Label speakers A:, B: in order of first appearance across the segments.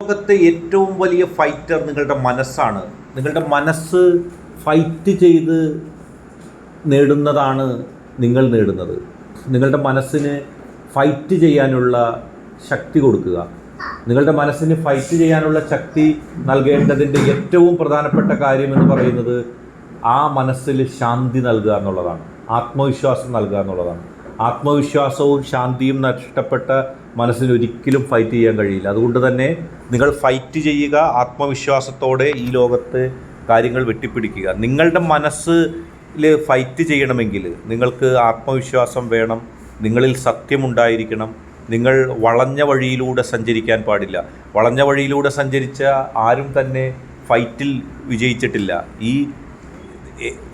A: ലോകത്തെ ഏറ്റവും വലിയ ഫൈറ്റർ നിങ്ങളുടെ മനസ്സാണ്. നിങ്ങളുടെ മനസ്സ് ഫൈറ്റ് ചെയ്ത് നേടുന്നതാണ് നിങ്ങൾ നേടുന്നത്. നിങ്ങളുടെ മനസ്സിന് ഫൈറ്റ് ചെയ്യാനുള്ള ശക്തി കൊടുക്കുക. നിങ്ങളുടെ മനസ്സിന് ഫൈറ്റ് ചെയ്യാനുള്ള ശക്തി നൽകേണ്ടതിൻ്റെ ഏറ്റവും പ്രധാനപ്പെട്ട കാര്യമെന്ന് പറയുന്നത് ആ മനസ്സിൽ ശാന്തി നൽകുക എന്നുള്ളതാണ്, ആത്മവിശ്വാസം നൽകുക എന്നുള്ളതാണ്. ആത്മവിശ്വാസവും ശാന്തിയും നഷ്ടപ്പെട്ട മനസ്സിന് ഒരിക്കലും ഫൈറ്റ് ചെയ്യാൻ കഴിയില്ല. അതുകൊണ്ട് തന്നെ നിങ്ങൾ ഫൈറ്റ് ചെയ്യുക, ആത്മവിശ്വാസത്തോടെ ഈ ലോകത്ത് കാര്യങ്ങൾ വെട്ടിപ്പിടിക്കുക. നിങ്ങളുടെ മനസ്സിൽ ഫൈറ്റ് ചെയ്യണമെങ്കിൽ നിങ്ങൾക്ക് ആത്മവിശ്വാസം വേണം, നിങ്ങളിൽ സത്യമുണ്ടായിരിക്കണം. നിങ്ങൾ വളഞ്ഞ വഴിയിലൂടെ സഞ്ചരിക്കാൻ പാടില്ല. വളഞ്ഞ വഴിയിലൂടെ സഞ്ചരിച്ച ആരും തന്നെ ഫൈറ്റിൽ വിജയിച്ചിട്ടില്ല. ഈ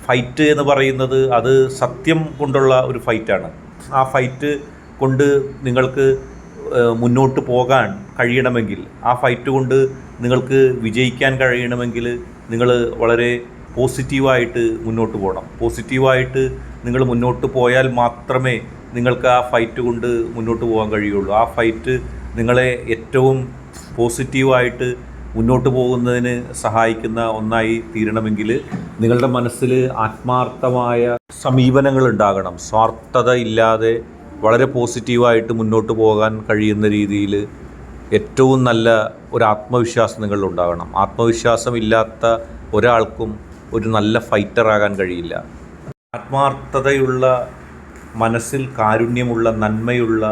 A: ഫൈറ്റ് എന്ന് പറയുന്നത് അത് സത്യം കൊണ്ടുള്ള ഒരു ഫൈറ്റാണ്. ആ ഫൈറ്റ് കൊണ്ട് നിങ്ങൾക്ക് മുന്നോട്ട് പോകാൻ കഴിയണമെങ്കിൽ, ആ ഫൈറ്റ് കൊണ്ട് നിങ്ങൾക്ക് വിജയിക്കാൻ കഴിയണമെങ്കിൽ നിങ്ങൾ വളരെ പോസിറ്റീവായിട്ട് മുന്നോട്ട് പോകണം. പോസിറ്റീവായിട്ട് നിങ്ങൾ മുന്നോട്ട് പോയാൽ മാത്രമേ നിങ്ങൾക്ക് ആ ഫൈറ്റ് കൊണ്ട് മുന്നോട്ട് പോകാൻ കഴിയുള്ളൂ. ആ ഫൈറ്റ് നിങ്ങളെ ഏറ്റവും പോസിറ്റീവായിട്ട് മുന്നോട്ട് പോകുന്നതിന് സഹായിക്കുന്ന ഒന്നായി തീരണമെങ്കിൽ നിങ്ങളുടെ മനസ്സിൽ ആത്മാർത്ഥമായ സമീപനങ്ങൾ ഉണ്ടാകണം. സ്വാർത്ഥത ഇല്ലാതെ വളരെ പോസിറ്റീവായിട്ട് മുന്നോട്ട് പോകാൻ കഴിയുന്ന രീതിയിൽ ഏറ്റവും നല്ല ഒരു ആത്മവിശ്വാസം നിങ്ങളിലുണ്ടാകണം. ആത്മവിശ്വാസം ഇല്ലാത്ത ഒരാൾക്കും ഒരു നല്ല ഫൈറ്ററാകാൻ കഴിയില്ല. ആത്മാർത്ഥതയുള്ള മനസ്സിൽ കാരുണ്യമുള്ള, നന്മയുള്ള,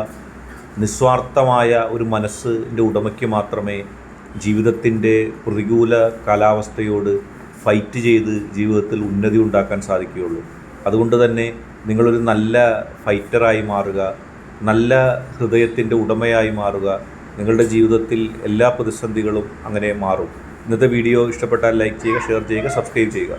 A: നിസ്വാർത്ഥമായ ഒരു മനസ്സിൻ്റെ ഉടമയ്ക്ക് മാത്രമേ ജീവിതത്തിൻ്റെ പ്രതികൂല കാലാവസ്ഥയോട് ഫൈറ്റ് ചെയ്ത് ജീവിതത്തിൽ ഉന്നതി ഉണ്ടാക്കാൻ സാധിക്കുകയുള്ളൂ. അതുകൊണ്ട് തന്നെ നിങ്ങളൊരു നല്ല ഫൈറ്ററായി മാറുക, നല്ല ഹൃദയത്തിൻ്റെ ഉടമയായി മാറുക. നിങ്ങളുടെ ജീവിതത്തിൽ എല്ലാ പ്രതിസന്ധികളും അങ്ങനെ മാറും. ഇന്നത്തെ വീഡിയോ ഇഷ്ടപ്പെട്ടാൽ ലൈക്ക് ചെയ്യുക, ഷെയർ ചെയ്യുക, സബ്സ്ക്രൈബ് ചെയ്യുക.